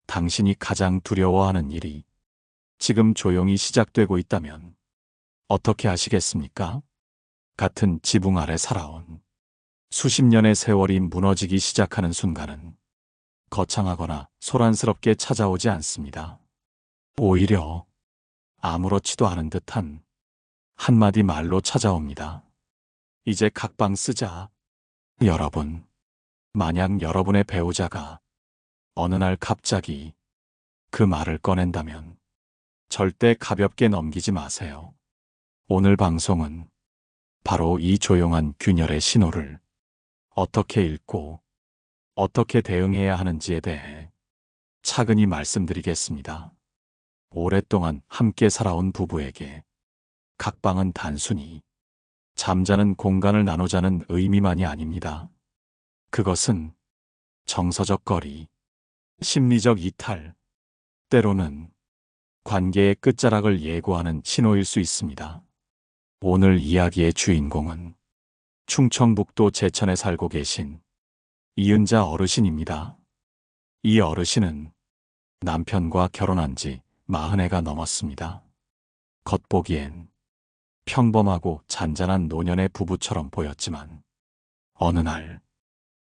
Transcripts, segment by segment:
당신이 가장 두려워하는 일이 지금 조용히 시작되고 있다면 어떻게 하시겠습니까? 같은 지붕 아래 살아온 수십 년의 세월이 무너지기 시작하는 순간은 거창하거나 소란스럽게 찾아오지 않습니다. 오히려 아무렇지도 않은 듯한 한마디 말로 찾아옵니다. 이제 각방 쓰자. 여러분, 만약 여러분의 배우자가 어느 날 갑자기 그 말을 꺼낸다면 절대 가볍게 넘기지 마세요. 오늘 방송은 바로 이 조용한 균열의 신호를 어떻게 읽고 어떻게 대응해야 하는지에 대해 차근히 말씀드리겠습니다. 오랫동안 함께 살아온 부부에게 각방은 단순히 잠자는 공간을 나누자는 의미만이 아닙니다. 그것은 정서적 거리, 심리적 이탈, 때로는 관계의 끝자락을 예고하는 신호일 수 있습니다. 오늘 이야기의 주인공은 충청북도 제천에 살고 계신 이은자 어르신입니다. 이 어르신은 남편과 결혼한 지 40해가 넘었습니다. 겉보기엔 평범하고 잔잔한 노년의 부부처럼 보였지만 어느 날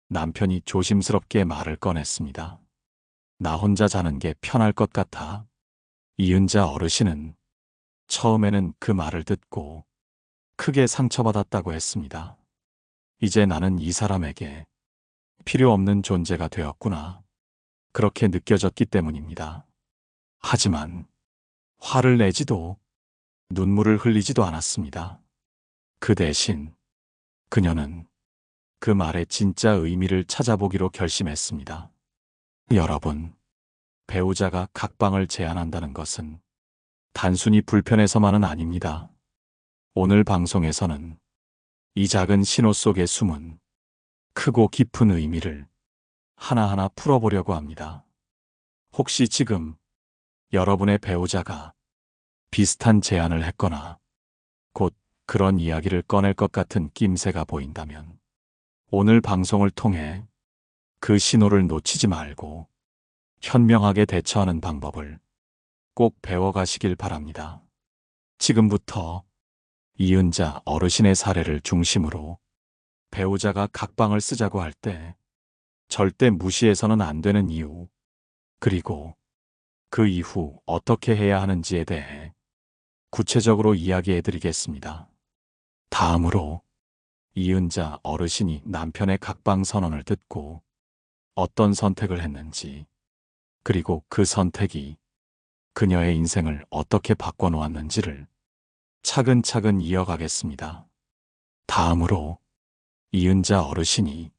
남편이 조심스럽게 말을 꺼냈습니다. 나 혼자 자는 게 편할 것 같아. 이은자 어르신은 처음에는 그 말을 듣고 크게 상처받았다고 했습니다. 이제 나는 이 사람에게 필요 없는 존재가 되었구나. 그렇게 느껴졌기 때문입니다. 하지만 화를 내지도 눈물을 흘리지도 않았습니다. 그 대신 그녀는 그 말의 진짜 의미를 찾아보기로 결심했습니다. 여러분, 배우자가 각방을 제안한다는 것은 단순히 불편해서만은 아닙니다. 오늘 방송에서는 이 작은 신호 속에 숨은 크고 깊은 의미를 하나하나 풀어보려고 합니다. 혹시 지금 여러분의 배우자가 비슷한 제안을 했거나 곧 그런 이야기를 꺼낼 것 같은 낌새가 보인다면 오늘 방송을 통해 그 신호를 놓치지 말고 현명하게 대처하는 방법을 꼭 배워가시길 바랍니다. 지금부터 이은자 어르신의 사례를 중심으로 배우자가 각방을 쓰자고 할 때 절대 무시해서는 안 되는 이유, 그리고 그 이후 어떻게 해야 하는지에 대해 구체적으로 이야기해 드리겠습니다. 다음으로 이은자 어르신이 남편의 각방 선언을 듣고 어떤 선택을 했는지, 그리고 그 선택이 그녀의 인생을 어떻게 바꿔놓았는지를 차근차근 이어가겠습니다. 다음으로 이은자 어르신이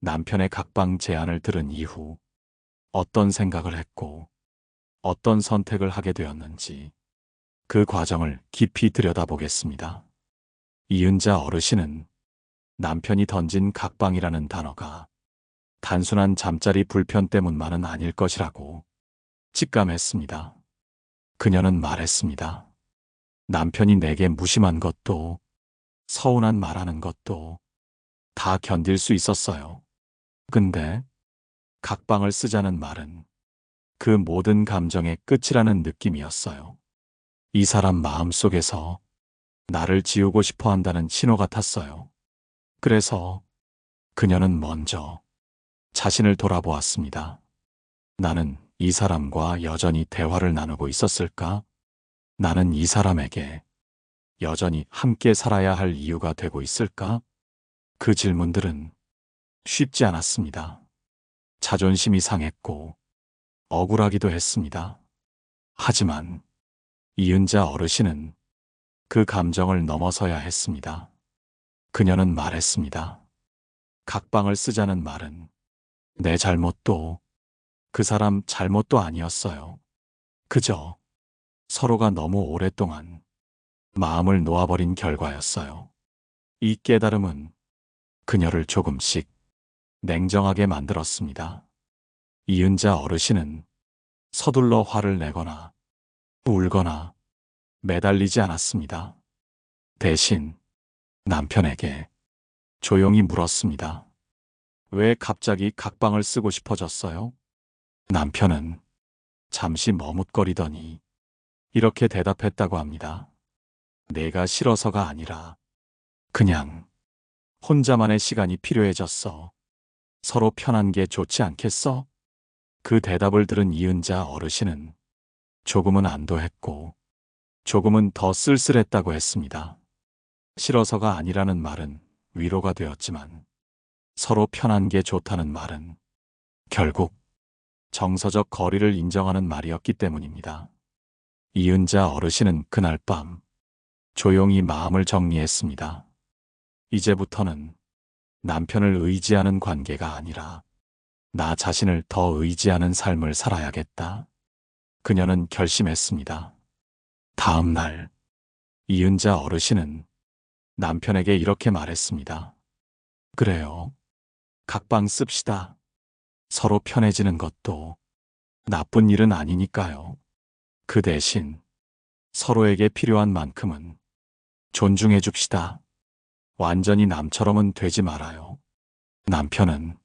남편의 각방 제안을 들은 이후 어떤 생각을 했고 어떤 선택을 하게 되었는지 그 과정을 깊이 들여다보겠습니다. 이은자 어르신은 남편이 던진 각방이라는 단어가 단순한 잠자리 불편 때문만은 아닐 것이라고 직감했습니다. 그녀는 말했습니다. 남편이 내게 무심한 것도 서운한 말하는 것도 다 견딜 수 있었어요. 근데 각방을 쓰자는 말은 그 모든 감정의 끝이라는 느낌이었어요. 이 사람 마음속에서 나를 지우고 싶어 한다는 신호 같았어요. 그래서 그녀는 먼저 자신을 돌아보았습니다. 나는 이 사람과 여전히 대화를 나누고 있었을까? 나는 이 사람에게 여전히 함께 살아야 할 이유가 되고 있을까? 그 질문들은 쉽지 않았습니다. 자존심이 상했고 억울하기도 했습니다. 하지만 이은자 어르신은 그 감정을 넘어서야 했습니다. 그녀는 말했습니다. 각방을 쓰자는 말은 내 잘못도 그 사람 잘못도 아니었어요. 그저 서로가 너무 오랫동안 마음을 놓아버린 결과였어요. 이 깨달음은 그녀를 조금씩 냉정하게 만들었습니다. 이은자 어르신은 서둘러 화를 내거나 울거나 매달리지 않았습니다. 대신 남편에게 조용히 물었습니다. 왜 갑자기 각방을 쓰고 싶어졌어요? 남편은 잠시 머뭇거리더니 이렇게 대답했다고 합니다. 내가 싫어서가 아니라 그냥 혼자만의 시간이 필요해졌어. 서로 편한 게 좋지 않겠어? 그 대답을 들은 이은자 어르신은 조금은 안도했고 조금은 더 쓸쓸했다고 했습니다. 싫어서가 아니라는 말은 위로가 되었지만 서로 편한 게 좋다는 말은 결국 정서적 거리를 인정하는 말이었기 때문입니다. 이은자 어르신은 그날 밤 조용히 마음을 정리했습니다. 이제부터는 남편을 의지하는 관계가 아니라 나 자신을 더 의지하는 삶을 살아야겠다. 그녀는 결심했습니다. 다음 날 이은자 어르신은 남편에게 이렇게 말했습니다. 그래요. 각방 씁시다. 서로 편해지는 것도 나쁜 일은 아니니까요. 그 대신 서로에게 필요한 만큼은 존중해 줍시다. 완전히 남처럼은 되지 말아요. 남편은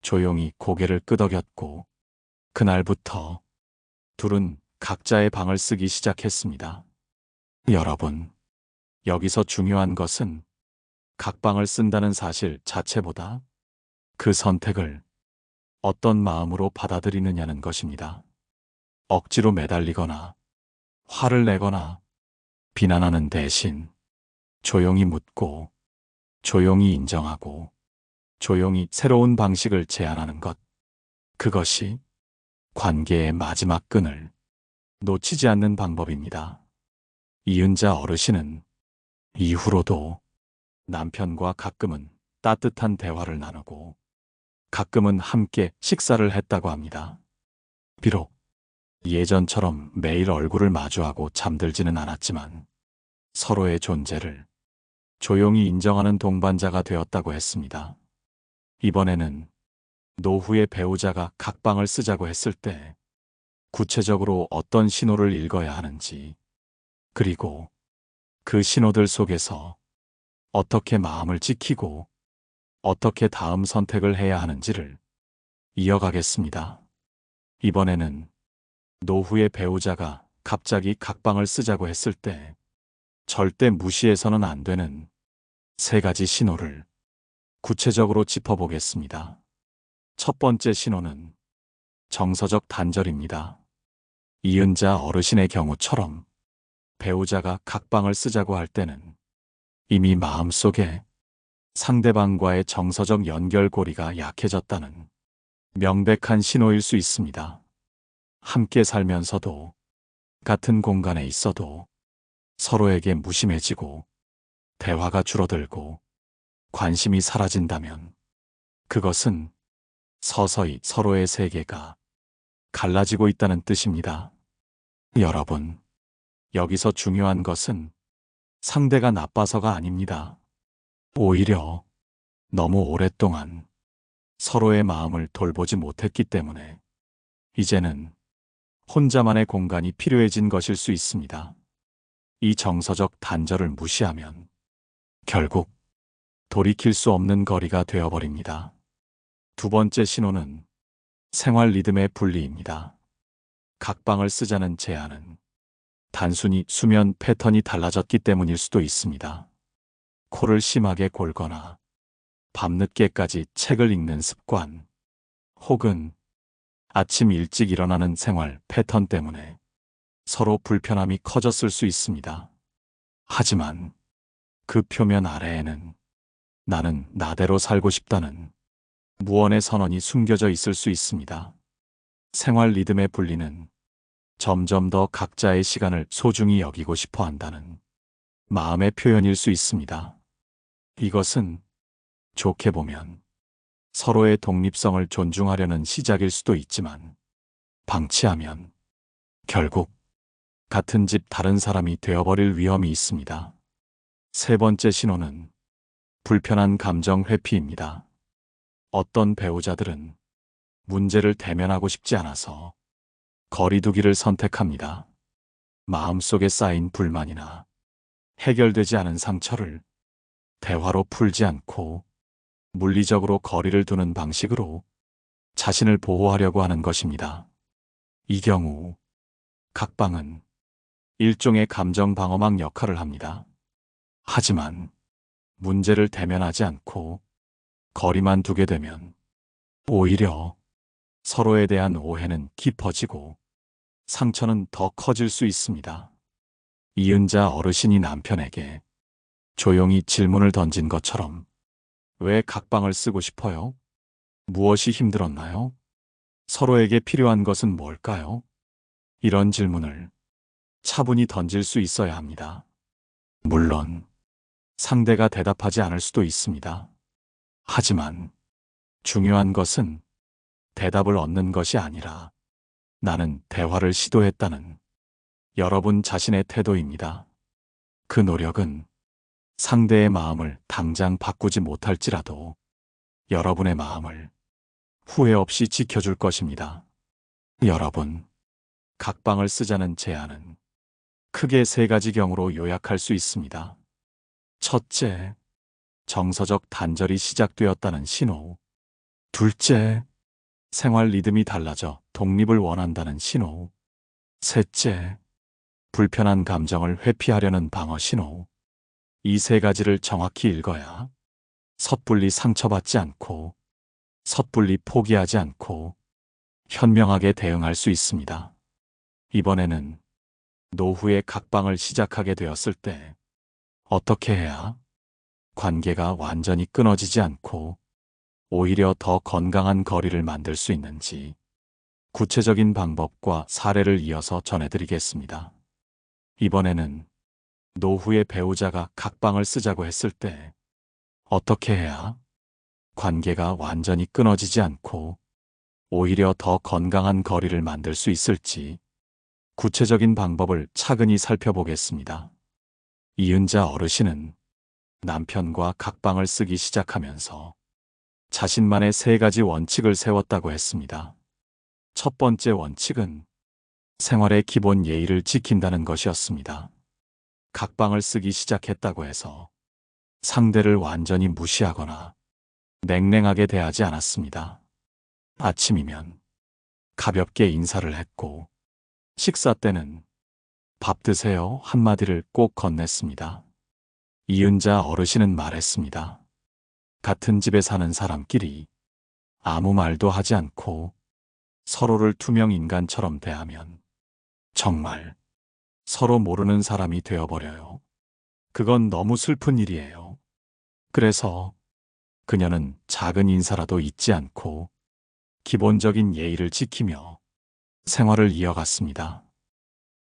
조용히 고개를 끄덕였고 그날부터 둘은 각자의 방을 쓰기 시작했습니다. 여러분, 여기서 중요한 것은 각방을 쓴다는 사실 자체보다 그 선택을 어떤 마음으로 받아들이느냐는 것입니다. 억지로 매달리거나 화를 내거나 비난하는 대신 조용히 묻고 조용히 인정하고 조용히 새로운 방식을 제안하는 것. 그것이 관계의 마지막 끈을 놓치지 않는 방법입니다. 이은자 어르신은 이후로도 남편과 가끔은 따뜻한 대화를 나누고 가끔은 함께 식사를 했다고 합니다. 비록 예전처럼 매일 얼굴을 마주하고 잠들지는 않았지만 서로의 존재를 조용히 인정하는 동반자가 되었다고 했습니다. 이번에는 노후의 배우자가 각방을 쓰자고 했을 때 구체적으로 어떤 신호를 읽어야 하는지, 그리고 그 신호들 속에서 어떻게 마음을 지키고 어떻게 다음 선택을 해야 하는지를 이어가겠습니다. 이번에는 노후의 배우자가 갑자기 각방을 쓰자고 했을 때 절대 무시해서는 안 되는 3가지 신호를 구체적으로 짚어보겠습니다. 첫 번째 신호는 정서적 단절입니다. 이은자 어르신의 경우처럼 배우자가 각방을 쓰자고 할 때는 이미 마음속에 상대방과의 정서적 연결고리가 약해졌다는 명백한 신호일 수 있습니다. 함께 살면서도 같은 공간에 있어도 서로에게 무심해지고 대화가 줄어들고 관심이 사라진다면 그것은 서서히 서로의 세계가 갈라지고 있다는 뜻입니다. 여러분, 여기서 중요한 것은 상대가 나빠서가 아닙니다. 오히려 너무 오랫동안 서로의 마음을 돌보지 못했기 때문에 이제는 혼자만의 공간이 필요해진 것일 수 있습니다. 이 정서적 단절을 무시하면 결국 돌이킬 수 없는 거리가 되어버립니다. 두 번째 신호는 생활 리듬의 분리입니다. 각방을 쓰자는 제안은 단순히 수면 패턴이 달라졌기 때문일 수도 있습니다. 코를 심하게 골거나 밤늦게까지 책을 읽는 습관, 혹은 아침 일찍 일어나는 생활 패턴 때문에 서로 불편함이 커졌을 수 있습니다. 하지만 그 표면 아래에는 나는 나대로 살고 싶다는 무언의 선언이 숨겨져 있을 수 있습니다. 생활 리듬의 분리는 점점 더 각자의 시간을 소중히 여기고 싶어 한다는 마음의 표현일 수 있습니다. 이것은 좋게 보면 서로의 독립성을 존중하려는 시작일 수도 있지만 방치하면 결국 같은 집 다른 사람이 되어버릴 위험이 있습니다. 세 번째 신호는 불편한 감정 회피입니다. 어떤 배우자들은 문제를 대면하고 싶지 않아서 거리두기를 선택합니다. 마음속에 쌓인 불만이나 해결되지 않은 상처를 대화로 풀지 않고 물리적으로 거리를 두는 방식으로 자신을 보호하려고 하는 것입니다. 이 경우 각방은 일종의 감정 방어막 역할을 합니다. 하지만 문제를 대면하지 않고 거리만 두게 되면 오히려 서로에 대한 오해는 깊어지고 상처는 더 커질 수 있습니다. 이은자 어르신이 남편에게 조용히 질문을 던진 것처럼 왜 각방을 쓰고 싶어요? 무엇이 힘들었나요? 서로에게 필요한 것은 뭘까요? 이런 질문을 차분히 던질 수 있어야 합니다. 물론 상대가 대답하지 않을 수도 있습니다. 하지만 중요한 것은 대답을 얻는 것이 아니라 나는 대화를 시도했다는 여러분 자신의 태도입니다. 그 노력은 상대의 마음을 당장 바꾸지 못할지라도 여러분의 마음을 후회 없이 지켜줄 것입니다. 여러분, 각방을 쓰자는 제안은 크게 세 가지 경우로 요약할 수 있습니다. 첫째, 정서적 단절이 시작되었다는 신호. 둘째, 생활 리듬이 달라져 독립을 원한다는 신호. 셋째, 불편한 감정을 회피하려는 방어 신호. 이 세 가지를 정확히 읽어야 섣불리 상처받지 않고 섣불리 포기하지 않고 현명하게 대응할 수 있습니다. 이번에는 노후의 각방을 시작하게 되었을 때 어떻게 해야 관계가 완전히 끊어지지 않고 오히려 더 건강한 거리를 만들 수 있는지 구체적인 방법과 사례를 이어서 전해드리겠습니다. 이번에는 노후의 배우자가 각방을 쓰자고 했을 때 어떻게 해야 관계가 완전히 끊어지지 않고 오히려 더 건강한 거리를 만들 수 있을지 구체적인 방법을 차근히 살펴보겠습니다. 이은자 어르신은 남편과 각방을 쓰기 시작하면서 자신만의 세 가지 원칙을 세웠다고 했습니다. 첫 번째 원칙은 생활의 기본 예의를 지킨다는 것이었습니다. 각방을 쓰기 시작했다고 해서 상대를 완전히 무시하거나 냉랭하게 대하지 않았습니다. 아침이면 가볍게 인사를 했고 식사 때는 밥 드세요 한마디를 꼭 건넸습니다. 이은자 어르신은 말했습니다. 같은 집에 사는 사람끼리 아무 말도 하지 않고 서로를 투명 인간처럼 대하면 정말 서로 모르는 사람이 되어버려요. 그건 너무 슬픈 일이에요. 그래서 그녀는 작은 인사라도 잊지 않고 기본적인 예의를 지키며 생활을 이어갔습니다.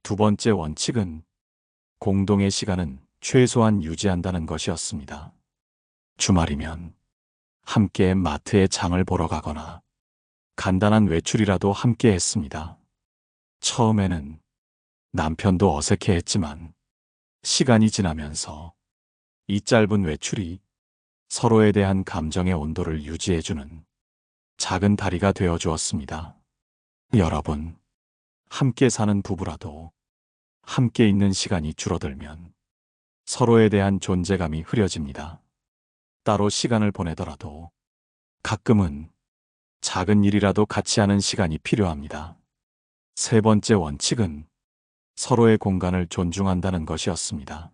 두 번째 원칙은 공동의 시간은 최소한 유지한다는 것이었습니다. 주말이면 함께 마트에 장을 보러 가거나 간단한 외출이라도 함께 했습니다. 처음에는 남편도 어색해했지만 시간이 지나면서 이 짧은 외출이 서로에 대한 감정의 온도를 유지해주는 작은 다리가 되어 주었습니다. 여러분, 함께 사는 부부라도 함께 있는 시간이 줄어들면 서로에 대한 존재감이 흐려집니다. 따로 시간을 보내더라도 가끔은 작은 일이라도 같이 하는 시간이 필요합니다. 세 번째 원칙은 서로의 공간을 존중한다는 것이었습니다.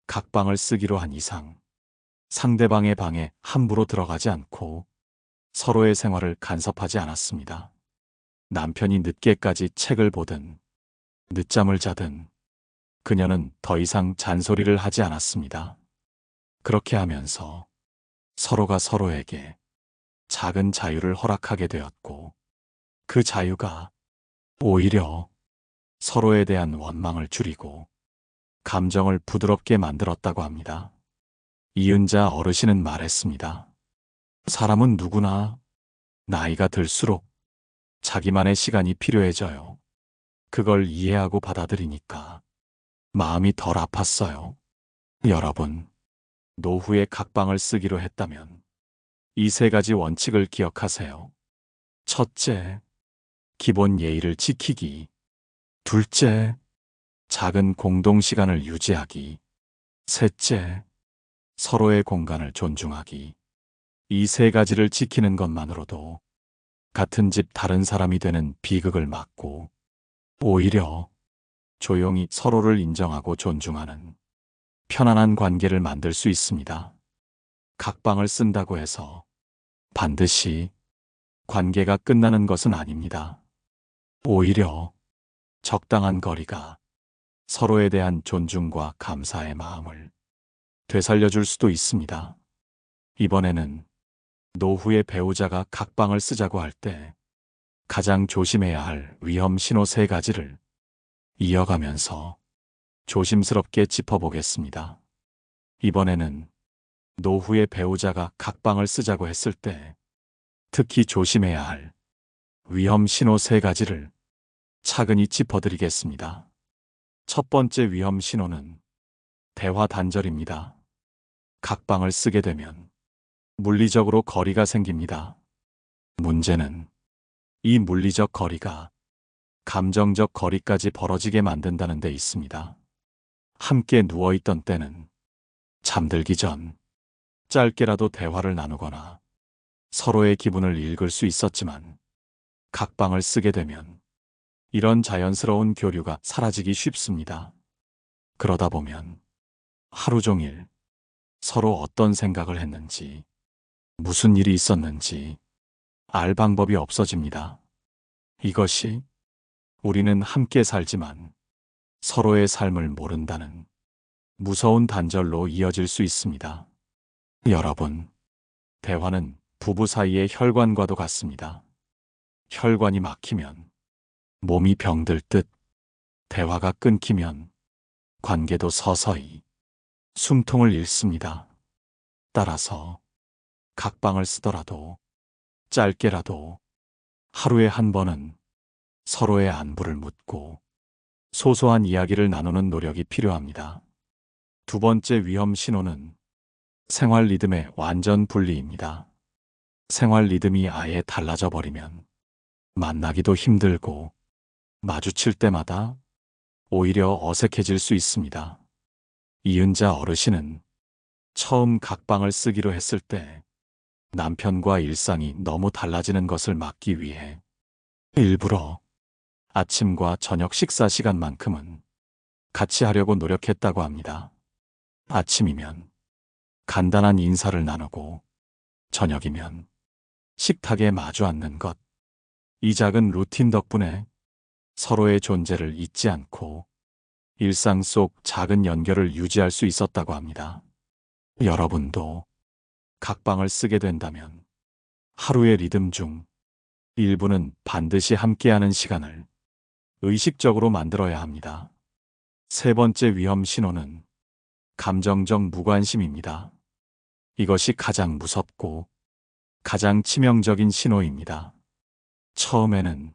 각방을 쓰기로 한 이상 상대방의 방에 함부로 들어가지 않고 서로의 생활을 간섭하지 않았습니다. 남편이 늦게까지 책을 보든 늦잠을 자든 그녀는 더 이상 잔소리를 하지 않았습니다. 그렇게 하면서 서로가 서로에게 작은 자유를 허락하게 되었고 그 자유가 오히려 서로에 대한 원망을 줄이고 감정을 부드럽게 만들었다고 합니다. 이은자 어르신은 말했습니다. 사람은 누구나 나이가 들수록 자기만의 시간이 필요해져요. 그걸 이해하고 받아들이니까 마음이 덜 아팠어요. 여러분, 노후에 각방을 쓰기로 했다면 이 세 가지 원칙을 기억하세요. 첫째, 기본 예의를 지키기. 둘째, 작은 공동 시간을 유지하기. 셋째, 서로의 공간을 존중하기. 이 세 가지를 지키는 것만으로도 같은 집 다른 사람이 되는 비극을 막고 오히려 조용히 서로를 인정하고 존중하는 편안한 관계를 만들 수 있습니다. 각방을 쓴다고 해서 반드시 관계가 끝나는 것은 아닙니다. 오히려 적당한 거리가 서로에 대한 존중과 감사의 마음을 되살려줄 수도 있습니다. 이번에는 노후의 배우자가 각방을 쓰자고 할 때 가장 조심해야 할 위험 신호 3가지를 이어가면서 조심스럽게 짚어보겠습니다. 이번에는 노후의 배우자가 각방을 쓰자고 했을 때 특히 조심해야 할 위험 신호 3가지를 차근히 짚어드리겠습니다. 첫 번째 위험 신호는 대화 단절입니다. 각방을 쓰게 되면 물리적으로 거리가 생깁니다. 문제는 이 물리적 거리가 감정적 거리까지 벌어지게 만든다는 데 있습니다. 함께 누워있던 때는 잠들기 전 짧게라도 대화를 나누거나 서로의 기분을 읽을 수 있었지만 각방을 쓰게 되면 이런 자연스러운 교류가 사라지기 쉽습니다. 그러다 보면 하루 종일 서로 어떤 생각을 했는지, 무슨 일이 있었는지 알 방법이 없어집니다. 이것이 우리는 함께 살지만 서로의 삶을 모른다는 무서운 단절로 이어질 수 있습니다. 여러분, 대화는 부부 사이의 혈관과도 같습니다. 혈관이 막히면 몸이 병들 듯 대화가 끊기면 관계도 서서히 숨통을 잃습니다. 따라서 각방을 쓰더라도 짧게라도 하루에 한 번은 서로의 안부를 묻고 소소한 이야기를 나누는 노력이 필요합니다. 두 번째 위험 신호는 생활 리듬의 완전 분리입니다. 생활 리듬이 아예 달라져 버리면 만나기도 힘들고 마주칠 때마다 오히려 어색해질 수 있습니다. 이은자 어르신은 처음 각방을 쓰기로 했을 때 남편과 일상이 너무 달라지는 것을 막기 위해 일부러 아침과 저녁 식사 시간만큼은 같이 하려고 노력했다고 합니다. 아침이면 간단한 인사를 나누고 저녁이면 식탁에 마주 앉는 것. 이 작은 루틴 덕분에 서로의 존재를 잊지 않고 일상 속 작은 연결을 유지할 수 있었다고 합니다. 여러분도 각방을 쓰게 된다면 하루의 리듬 중 일부는 반드시 함께하는 시간을 의식적으로 만들어야 합니다. 세 번째 위험 신호는 감정적 무관심입니다. 이것이 가장 무섭고 가장 치명적인 신호입니다. 처음에는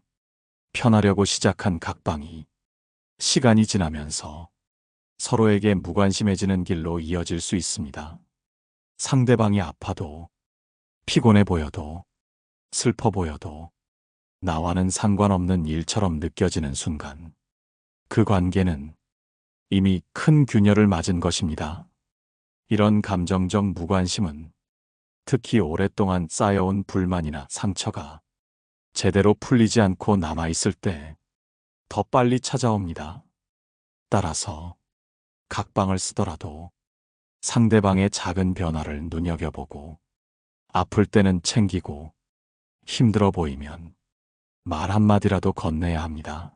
편하려고 시작한 각방이 시간이 지나면서 서로에게 무관심해지는 길로 이어질 수 있습니다. 상대방이 아파도, 피곤해 보여도, 슬퍼 보여도 나와는 상관없는 일처럼 느껴지는 순간 그 관계는 이미 큰 균열을 맞은 것입니다. 이런 감정적 무관심은 특히 오랫동안 쌓여온 불만이나 상처가 제대로 풀리지 않고 남아있을 때 더 빨리 찾아옵니다. 따라서 각방을 쓰더라도 상대방의 작은 변화를 눈여겨보고 아플 때는 챙기고 힘들어 보이면 말 한마디라도 건네야 합니다.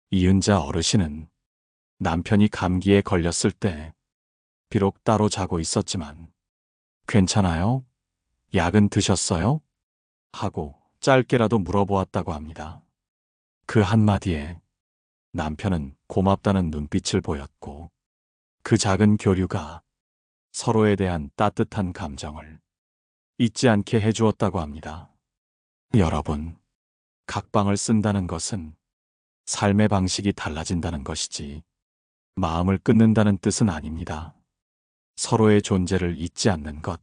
이은자 어르신은 남편이 감기에 걸렸을 때 비록 따로 자고 있었지만 괜찮아요? 약은 드셨어요? 하고 짧게라도 물어보았다고 합니다. 그 한마디에 남편은 고맙다는 눈빛을 보였고 그 작은 교류가 서로에 대한 따뜻한 감정을 잊지 않게 해주었다고 합니다. 여러분, 각방을 쓴다는 것은 삶의 방식이 달라진다는 것이지 마음을 끊는다는 뜻은 아닙니다. 서로의 존재를 잊지 않는 것,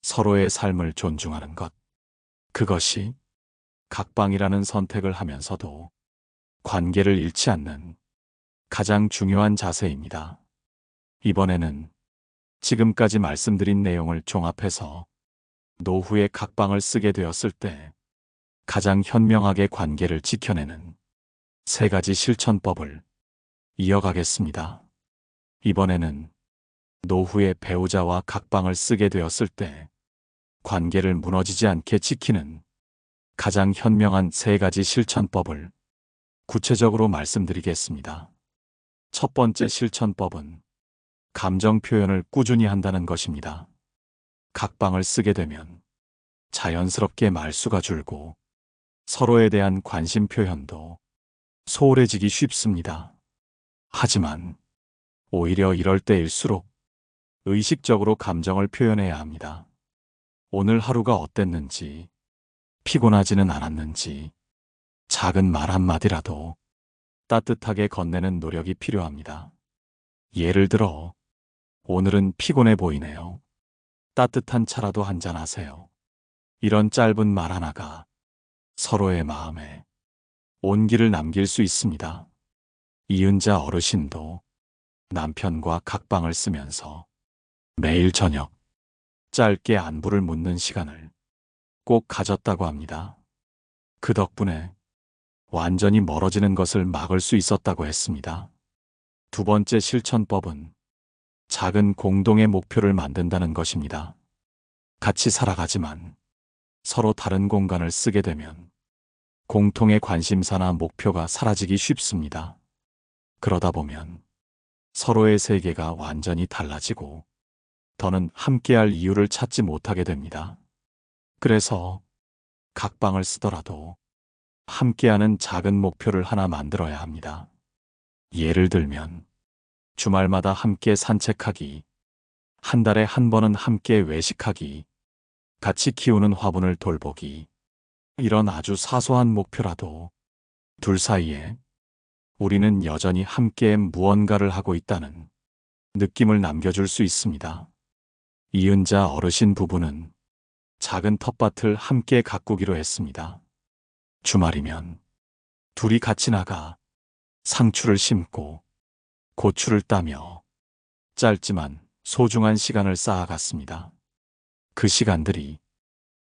서로의 삶을 존중하는 것, 그것이 각방이라는 선택을 하면서도 관계를 잃지 않는 가장 중요한 자세입니다. 이번에는 지금까지 말씀드린 내용을 종합해서 노후에 각방을 쓰게 되었을 때 가장 현명하게 관계를 지켜내는 3가지 실천법을 이어가겠습니다. 이번에는 노후의 배우자와 각방을 쓰게 되었을 때 관계를 무너지지 않게 지키는 가장 현명한 3가지 실천법을 구체적으로 말씀드리겠습니다. 첫 번째 실천법은 감정 표현을 꾸준히 한다는 것입니다. 각방을 쓰게 되면 자연스럽게 말수가 줄고 서로에 대한 관심 표현도 소홀해지기 쉽습니다. 하지만 오히려 이럴 때일수록 의식적으로 감정을 표현해야 합니다. 오늘 하루가 어땠는지, 피곤하지는 않았는지, 작은 말 한마디라도 따뜻하게 건네는 노력이 필요합니다. 예를 들어, 오늘은 피곤해 보이네요. 따뜻한 차라도 한잔 하세요. 이런 짧은 말 하나가 서로의 마음에 온기를 남길 수 있습니다. 이은자 어르신도 남편과 각방을 쓰면서 매일 저녁 짧게 안부를 묻는 시간을 꼭 가졌다고 합니다. 그 덕분에 완전히 멀어지는 것을 막을 수 있었다고 했습니다. 두 번째 실천법은 작은 공동의 목표를 만든다는 것입니다. 같이 살아가지만 서로 다른 공간을 쓰게 되면 공통의 관심사나 목표가 사라지기 쉽습니다. 그러다 보면 서로의 세계가 완전히 달라지고 더는 함께할 이유를 찾지 못하게 됩니다. 그래서 각방을 쓰더라도 함께하는 작은 목표를 하나 만들어야 합니다. 예를 들면 주말마다 함께 산책하기, 한 달에 한 번은 함께 외식하기, 같이 키우는 화분을 돌보기, 이런 아주 사소한 목표라도 둘 사이에 우리는 여전히 함께 무언가를 하고 있다는 느낌을 남겨줄 수 있습니다. 이은자 어르신 부부는 작은 텃밭을 함께 가꾸기로 했습니다. 주말이면 둘이 같이 나가 상추를 심고 고추를 따며 짧지만 소중한 시간을 쌓아갔습니다. 그 시간들이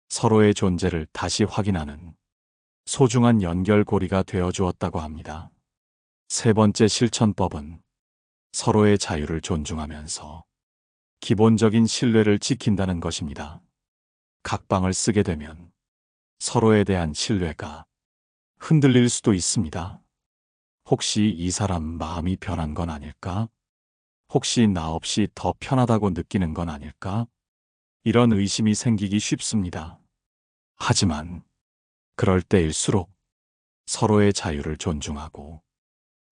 서로의 존재를 다시 확인하는 소중한 연결고리가 되어 주었다고 합니다. 세 번째 실천법은 서로의 자유를 존중하면서 기본적인 신뢰를 지킨다는 것입니다. 각방을 쓰게 되면 서로에 대한 신뢰가 흔들릴 수도 있습니다. 혹시 이 사람 마음이 변한 건 아닐까? 혹시 나 없이 더 편하다고 느끼는 건 아닐까? 이런 의심이 생기기 쉽습니다. 하지만 그럴 때일수록 서로의 자유를 존중하고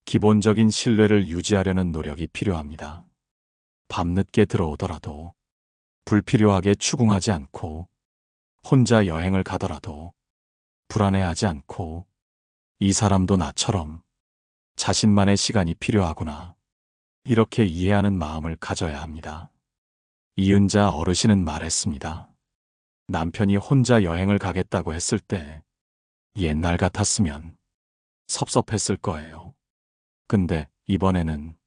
기본적인 신뢰를 유지하려는 노력이 필요합니다. 밤늦게 들어오더라도 불필요하게 추궁하지 않고 혼자 여행을 가더라도 불안해하지 않고 이 사람도 나처럼 자신만의 시간이 필요하구나. 이렇게 이해하는 마음을 가져야 합니다. 이은자 어르신은 말했습니다. 남편이 혼자 여행을 가겠다고 했을 때 옛날 같았으면 섭섭했을 거예요. 근데 이번에는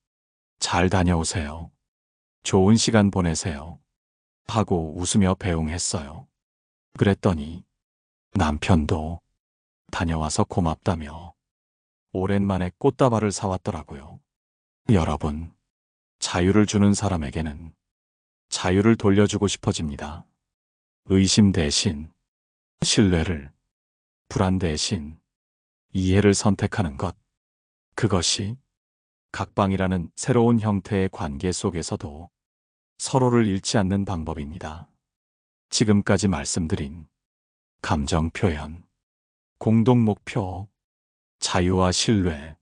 잘 다녀오세요. 좋은 시간 보내세요. 하고 웃으며 배웅했어요. 그랬더니 남편도 다녀와서 고맙다며 오랜만에 꽃다발을 사왔더라고요. 여러분, 자유를 주는 사람에게는 자유를 돌려주고 싶어집니다. 의심 대신 신뢰를, 불안 대신 이해를 선택하는 것. 그것이 각방이라는 새로운 형태의 관계 속에서도 서로를 잃지 않는 방법입니다. 지금까지 말씀드린 감정 표현, 공동 목표, 자유와 신뢰,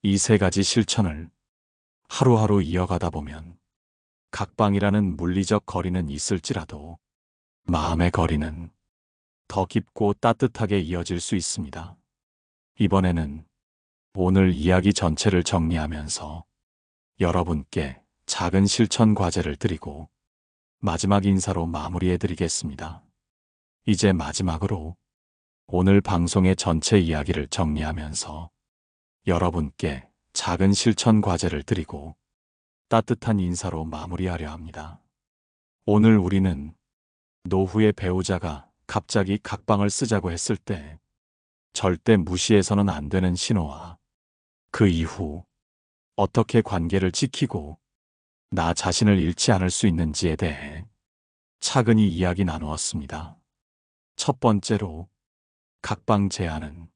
이 3가지 실천을 하루하루 이어가다 보면 각방이라는 물리적 거리는 있을지라도 마음의 거리는 더 깊고 따뜻하게 이어질 수 있습니다. 이번에는 오늘 이야기 전체를 정리하면서 여러분께 작은 실천 과제를 드리고 마지막 인사로 마무리해 드리겠습니다. 이제 마지막으로 오늘 방송의 전체 이야기를 정리하면서 여러분께 작은 실천 과제를 드리고 따뜻한 인사로 마무리하려 합니다. 오늘 우리는 노후의 배우자가 갑자기 각방을 쓰자고 했을 때 절대 무시해서는 안 되는 신호와 그 이후 어떻게 관계를 지키고 나 자신을 잃지 않을 수 있는지에 대해 차근히 이야기 나누었습니다. 첫 번째로 각방 제한은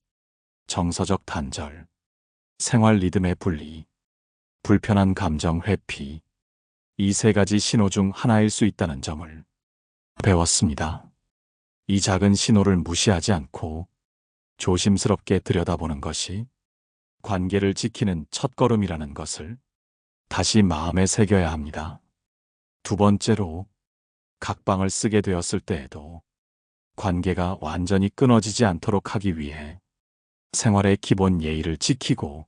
정서적 단절, 생활 리듬의 분리, 불편한 감정 회피, 이 세 가지 신호 중 하나일 수 있다는 점을 배웠습니다. 이 작은 신호를 무시하지 않고 조심스럽게 들여다보는 것이 관계를 지키는 첫걸음이라는 것을 다시 마음에 새겨야 합니다. 두 번째로 각방을 쓰게 되었을 때에도 관계가 완전히 끊어지지 않도록 하기 위해 생활의 기본 예의를 지키고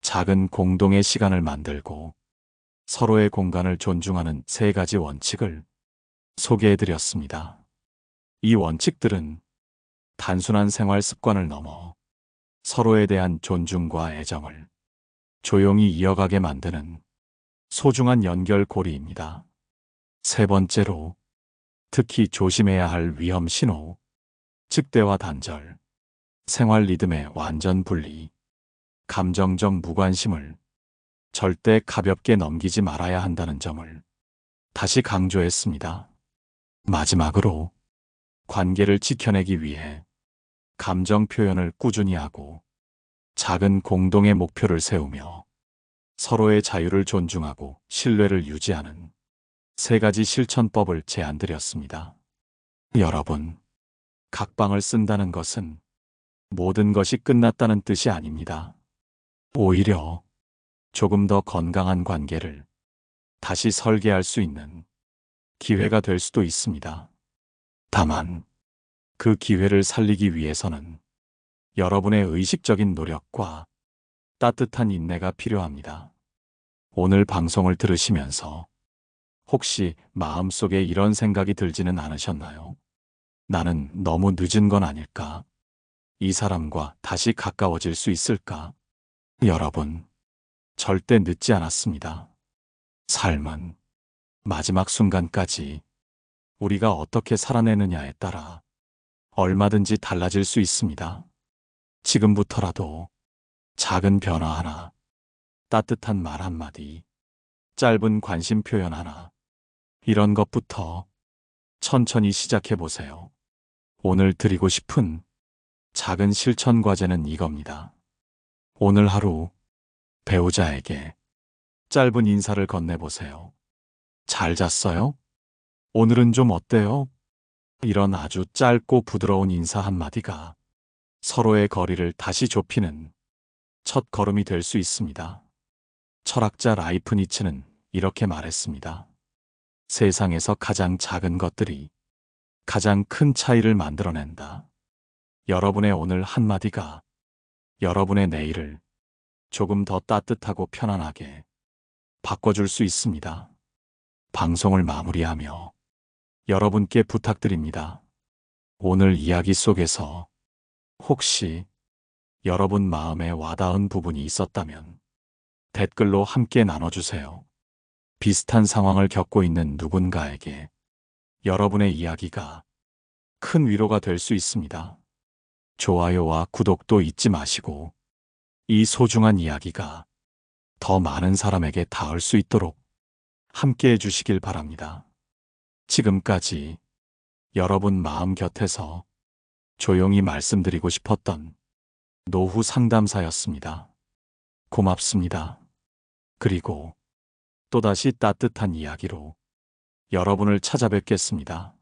작은 공동의 시간을 만들고 서로의 공간을 존중하는 세 가지 원칙을 소개해드렸습니다. 이 원칙들은 단순한 생활 습관을 넘어 서로에 대한 존중과 애정을 조용히 이어가게 만드는 소중한 연결고리입니다. 세 번째로 특히 조심해야 할 위험 신호, 즉대화 단절, 생활 리듬의 완전 분리, 감정적 무관심을 절대 가볍게 넘기지 말아야 한다는 점을 다시 강조했습니다. 마지막으로 관계를 지켜내기 위해 감정 표현을 꾸준히 하고 작은 공동의 목표를 세우며 서로의 자유를 존중하고 신뢰를 유지하는 세 가지 실천법을 제안드렸습니다. 여러분, 각방을 쓴다는 것은 모든 것이 끝났다는 뜻이 아닙니다. 오히려 조금 더 건강한 관계를 다시 설계할 수 있는 기회가 될 수도 있습니다. 다만 그 기회를 살리기 위해서는 여러분의 의식적인 노력과 따뜻한 인내가 필요합니다. 오늘 방송을 들으시면서 혹시 마음속에 이런 생각이 들지는 않으셨나요? 나는 너무 늦은 건 아닐까? 이 사람과 다시 가까워질 수 있을까? 여러분, 절대 늦지 않았습니다. 삶은 마지막 순간까지 우리가 어떻게 살아내느냐에 따라 얼마든지 달라질 수 있습니다. 지금부터라도 작은 변화 하나, 따뜻한 말 한마디, 짧은 관심 표현 하나, 이런 것부터 천천히 시작해 보세요. 오늘 드리고 싶은 작은 실천 과제는 이겁니다. 오늘 하루 배우자에게 짧은 인사를 건네보세요. 잘 잤어요? 오늘은 좀 어때요? 이런 아주 짧고 부드러운 인사 한마디가 서로의 거리를 다시 좁히는 첫 걸음이 될 수 있습니다. 철학자 라이프 니츠는 이렇게 말했습니다. 세상에서 가장 작은 것들이 가장 큰 차이를 만들어낸다. 여러분의 오늘 한마디가 여러분의 내일을 조금 더 따뜻하고 편안하게 바꿔줄 수 있습니다. 방송을 마무리하며 여러분께 부탁드립니다. 오늘 이야기 속에서 혹시 여러분 마음에 와닿은 부분이 있었다면 댓글로 함께 나눠주세요. 비슷한 상황을 겪고 있는 누군가에게 여러분의 이야기가 큰 위로가 될 수 있습니다. 좋아요와 구독도 잊지 마시고 이 소중한 이야기가 더 많은 사람에게 닿을 수 있도록 함께 해주시길 바랍니다. 지금까지 여러분 마음 곁에서 조용히 말씀드리고 싶었던 노후 상담사였습니다. 고맙습니다. 그리고 또다시 따뜻한 이야기로 여러분을 찾아뵙겠습니다.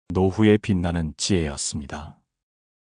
노후에 빛나는 지혜였습니다.